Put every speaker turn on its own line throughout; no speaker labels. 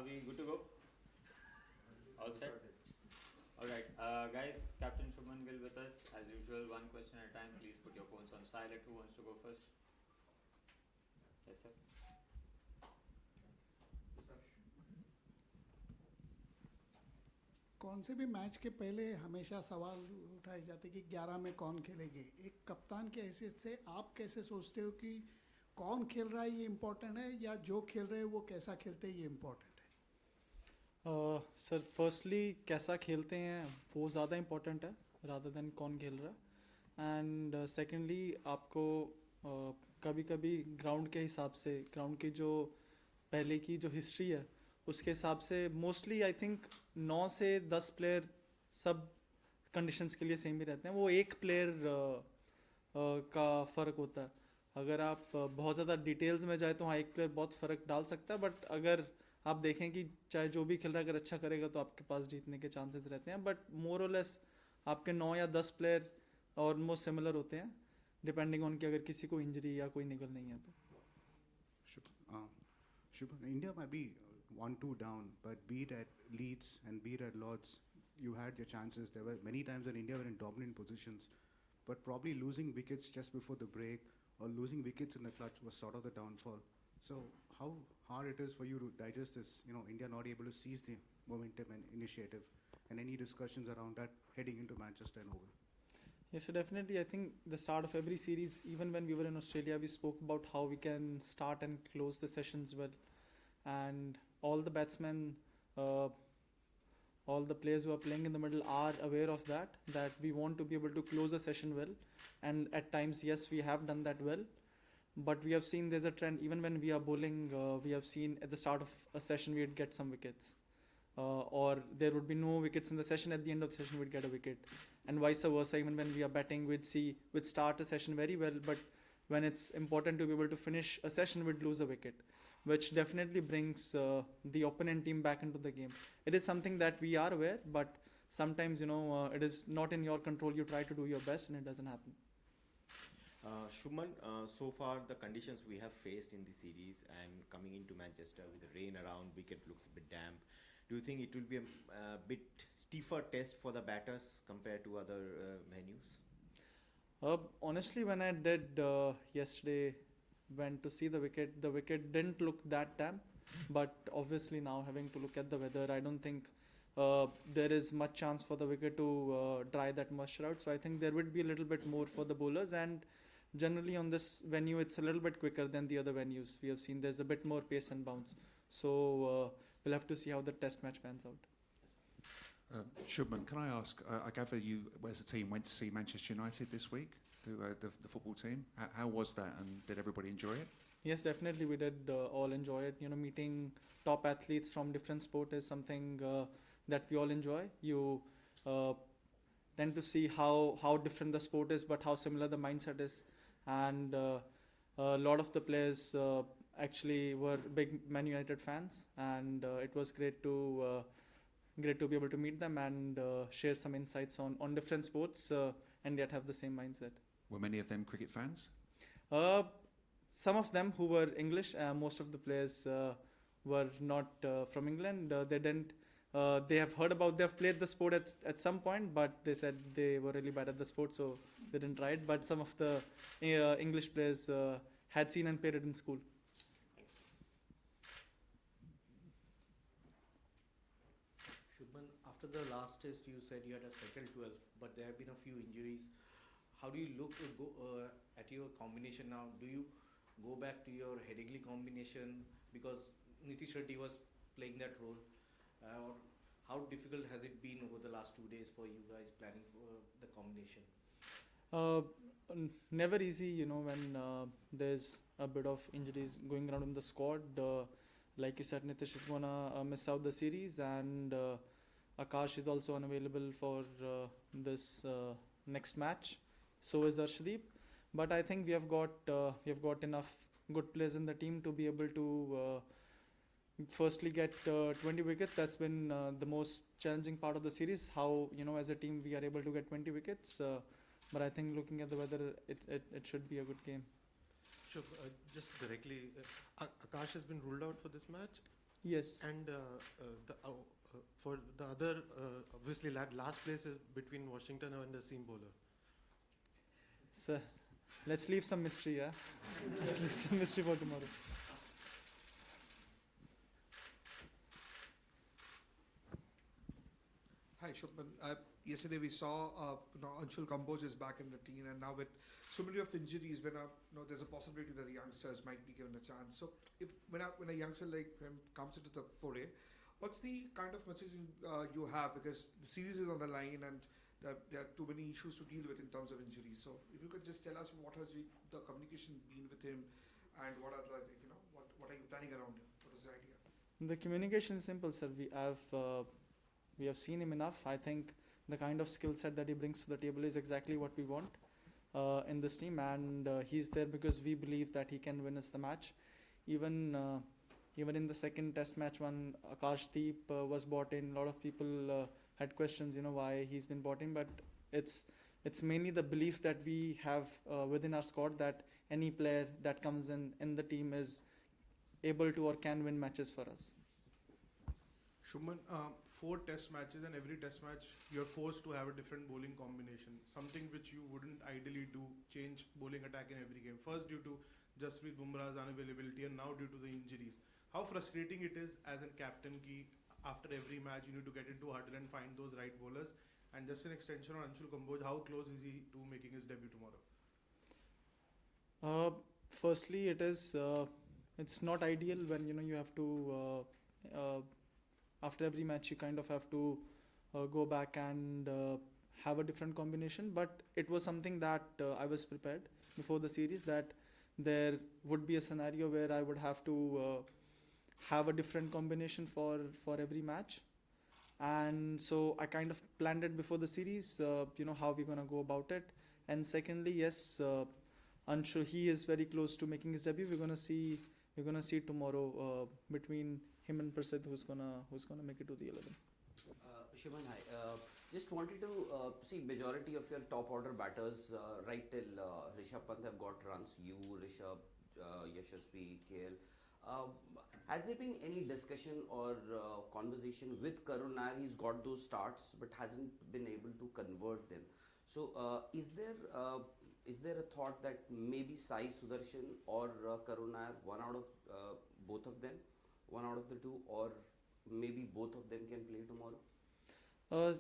Are we good to go? All set? Alright, guys, Captain Shubman Gill with us. As usual, one question at a time. Please put your phones on silent. Who wants to go first? Yes, sir.
कौन से भी match के पहले हमेशा सवाल उठाए जाते कि 11 में कौन खेलेंगे। एक कप्तान के हैसियत से आप कैसे सोचते हो कि कौन खेल रहा है ये इम्पोर्टेंट है या जो खेल रहे हैं वो कैसा खेलते हैं ये इम्पोर्टेंट है?
सर फर्स्टली कैसा खेलते हैं वो ज़्यादा इम्पोर्टेंट है रादर देन कौन खेल रहा है। एंड सेकेंडली आपको कभी कभी ग्राउंड के हिसाब से, ग्राउंड की जो पहले की जो हिस्ट्री है उसके हिसाब से मोस्टली आई थिंक 9 से 10 प्लेयर सब कंडीशंस के लिए सेम ही रहते हैं। वो एक प्लेयर का फ़र्क होता है। अगर आप बहुत ज़्यादा डिटेल्स में जाए तो हाँ एक प्लेयर बहुत फ़र्क डाल सकता है, बट अगर आप देखें कि चाहे जो भी खेल रहा है अगर अच्छा करेगा तो आपके पास जीतने के चांसेस रहते हैं। बट मोर और लेस आपके 9 या 10 प्लेयर ऑलमोस्ट सिमिलर होते हैं, डिपेंडिंग ऑन कि अगर किसी को इंजरी या कोई निकल नहीं है तो।
Shubman, India might be 1-2 down, but be it at Leeds and be it at Lords, you had your chances. There were many times when India were in dominant positions, but probably losing wickets just before the break or losing wickets in the clutch was sort of the downfall. So how hard it is for you to digest this, India not able to seize the momentum and initiative, and any discussions around that heading into Manchester and over?
Yes, so definitely I think the start of every series, even when we were in Australia, we spoke about how we can start and close the sessions well. And all the batsmen, all the players who are playing in the middle are aware of that we want to be able to close the session well. And at times, yes, we have done that well. But we have seen there's a trend, even when we are bowling, we have seen at the start of a session, we'd get some wickets. Or there would be no wickets in the session, at the end of the session we'd get a wicket. And vice versa, even when we are batting, we'd start a session very well, but when it's important to be able to finish a session, we'd lose a wicket, which definitely brings the opponent team back into the game. It is something that we are aware, but sometimes, it is not in your control. You try to do your best and it doesn't happen.
Shubman, so far the conditions we have faced in the series and coming into Manchester with the rain around, wicket looks a bit damp. Do you think it will be a bit stiffer test for the batters compared to other venues?
Honestly, when I did yesterday, went to see the wicket didn't look that damp. But obviously now having to look at the weather, I don't think there is much chance for the wicket to dry that moisture out. So I think there would be a little bit more for the bowlers, and generally on this venue it's a little bit quicker than the other venues. We have seen there's a bit more pace and bounce. So we'll have to see how the test match pans out.
Shubman, can I ask, I gather you as a team went to see Manchester United this week, the football team. How was that, and did everybody enjoy it?
Yes, definitely we did all enjoy it. Meeting top athletes from different sport is something that we all enjoy. You tend to see how different the sport is, but how similar the mindset is. And a lot of the players actually were big Man United fans, and it was great to be able to meet them and share some insights on different sports and yet have the same mindset.
Were many of them cricket fans?
Some of them who were English, most of the players were not from England. They have heard about, they've played the sport at some point, but they said they were really bad at the sport, so they didn't try it. But some of the English players had seen and played it in school.
Shubman, after the last test, you said you had a settled 12, but there have been a few injuries. How do you look at your combination now? Do you go back to your Headingley combination because Nitish Reddy was playing that role? Or how difficult has it been over the last 2 days for you guys planning for the combination?
Never easy, when there's a bit of injuries going around in the squad. Like you said, Nitish is gonna miss out the series, and Akash is also unavailable for this next match. So is Arshdeep. But I think we have got enough good players in the team to be able to firstly get 20 wickets. That's been the most challenging part of the series. How as a team we are able to get 20 wickets. But I think looking at the weather, it should be a good game.
Sure. Just directly, Akash has been ruled out for this match.
Yes.
And for the other, obviously, last place is between Washington and the seam bowler.
So let's leave some mystery, yeah? Leave some mystery for tomorrow.
Hi, Shubman. Yesterday we saw Anshul Kamboj is back in the team, and now with so many of injuries, there's a possibility that the youngsters might be given a chance. So, when a youngster like him comes into the foray, what's the kind of message you have, because the series is on the line and there are too many issues to deal with in terms of injuries. So, if you could just tell us what has the communication been with him, and what are what are you planning around him? What is the idea?
The communication is simple, sir. We have seen him enough. I think the kind of skill set that he brings to the table is exactly what we want in this team, and he's there because we believe that he can win us the match. Even in the second test match when Akashdeep was brought in, a lot of people had questions, why he's been brought in, but it's mainly the belief that we have within our squad that any player that comes in the team is able to or can win matches for us.
Shubman, 4 test matches, and every test match you're forced to have a different bowling combination, something which you wouldn't ideally do, change bowling attack in every game. First due to Jasprit Bumrah's unavailability, and now due to the injuries. How frustrating it is as a captain ki after every match you need to get into huddle and find those right bowlers. And just an extension on Anshul Kamboj, how close is he to making his debut tomorrow?
Firstly, it's not ideal when you have to after every match you kind of have to go back and have a different combination, but it was something that I was prepared before the series, that there would be a scenario where I would have to have a different combination for every match, and so I kind of planned it before the series, how we're gonna go about it. And secondly, yes, Anshu, he is very close to making his debut. We're gonna see tomorrow between him and Prasid who's gonna make it to the 11.
Shubman, hi. Just wanted to see majority of your top order batters right till Rishabh Pant have got runs. You, Rishabh, Yashasvi, KL. Has there been any discussion or conversation with Karun Nair? He's got those starts but hasn't been able to convert them. So is there a thought that maybe Sai Sudarshan or Karun Nair, one out of both of them, one out of the two, or maybe both of them can play tomorrow?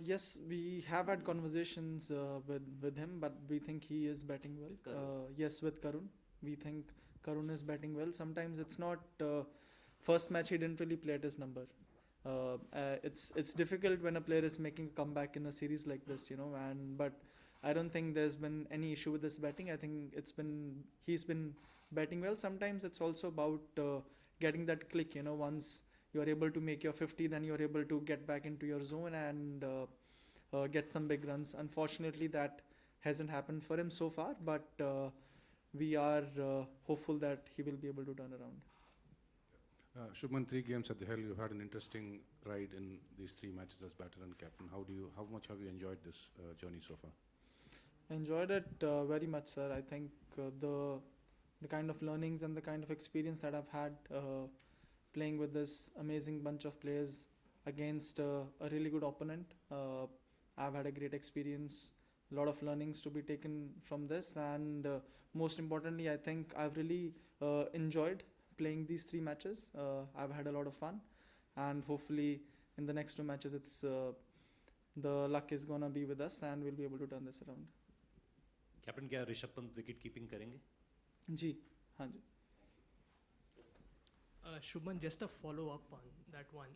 Yes, we have had conversations with him, but we think he is batting well. Yes, with Karun. We think Karun is batting well. Sometimes it's not... first match he didn't really play at his number. It's difficult when a player is making a comeback in a series like this, but I don't think there's been any issue with his batting. I think he's been batting well. Sometimes it's also about getting that click, once you're able to make your 50, then you're able to get back into your zone and get some big runs. Unfortunately, that hasn't happened for him so far, but we are hopeful that he will be able to turn around.
Shubman, 3 games at the Hill. You've had an interesting ride in these 3 matches as batter and captain. How much have you enjoyed this journey so far?
Enjoyed it very much, sir. I think the kind of learnings and the kind of experience that I've had playing with this amazing bunch of players against a really good opponent. I've had a great experience, a lot of learnings to be taken from this, and most importantly, I think I've really enjoyed playing these 3 matches. I've had a lot of fun, and hopefully in the next 2 matches the luck is gonna be with us and we'll be able to turn this around.
Captain क्या Rishabh Pant wicket keeping करेंगे?
जी, हाँ जी.
Shubman, just a follow-up on that one.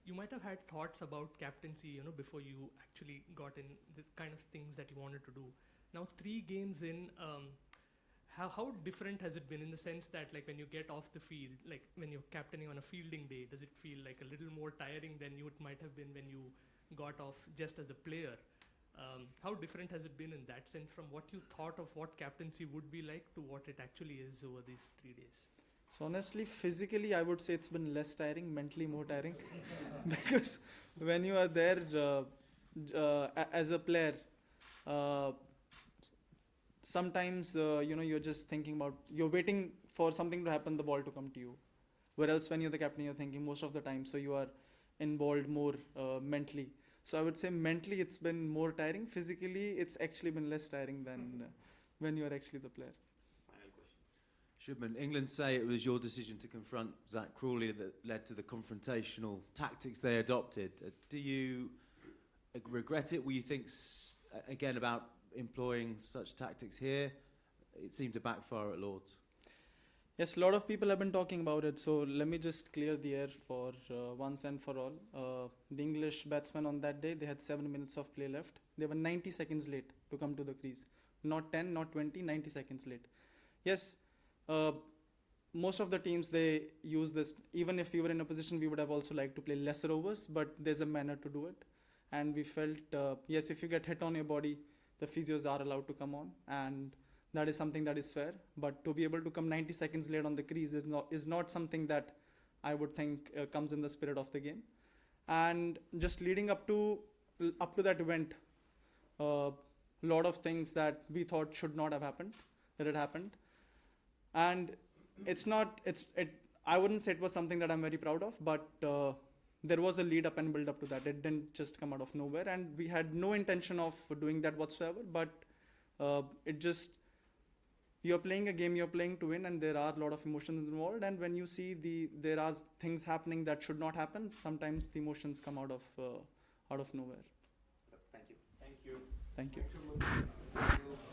You might have had thoughts about captaincy, before you actually got in the kind of things that you wanted to do. Now, 3 games in, how different has it been in the sense that, like, when you get off the field, like when you're captaining on a fielding day, does it feel like a little more tiring than it might have been when you got off just as a player? How different has it been in that sense from what you thought of what captaincy would be like to what it actually is over these 3 days?
So honestly, physically, I would say it's been less tiring, mentally more tiring. Because when you are there as a player, sometimes, you're just thinking about, you're waiting for something to happen, the ball to come to you. Where else when you're the captain, you're thinking most of the time, so you are involved more mentally. So I would say mentally it's been more tiring. Physically, it's actually been less tiring than when you're actually the player.
Final question.
Shubman, England say it was your decision to confront Zach Crawley that led to the confrontational tactics they adopted. Do you regret it? Will you think again about employing such tactics here? It seemed to backfire at Lords.
Yes, a lot of people have been talking about it, so let me just clear the air for once and for all. The English batsmen on that day, they had 7 minutes of play left. They were 90 seconds late to come to the crease. Not 10, not 20, 90 seconds late. Yes, most of the teams, they use this. Even if we were in a position, we would have also liked to play lesser overs, but there's a manner to do it. And we felt, yes, if you get hit on your body, the physios are allowed to come on, and that is something that is fair. But to be able to come 90 seconds late on the crease is not something that I would think comes in the spirit of the game. And just leading up to that event, a lot of things that we thought should not have happened, that it happened. And I wouldn't say it was something that I'm very proud of, but there was a lead up and build up to that. It didn't just come out of nowhere, and we had no intention of doing that whatsoever, but you're playing a game, you're playing to win, and there are a lot of emotions involved. And when you see there are things happening that should not happen, sometimes the emotions come out of nowhere.
Thank you. Thank you.
Thank you.
Thank you.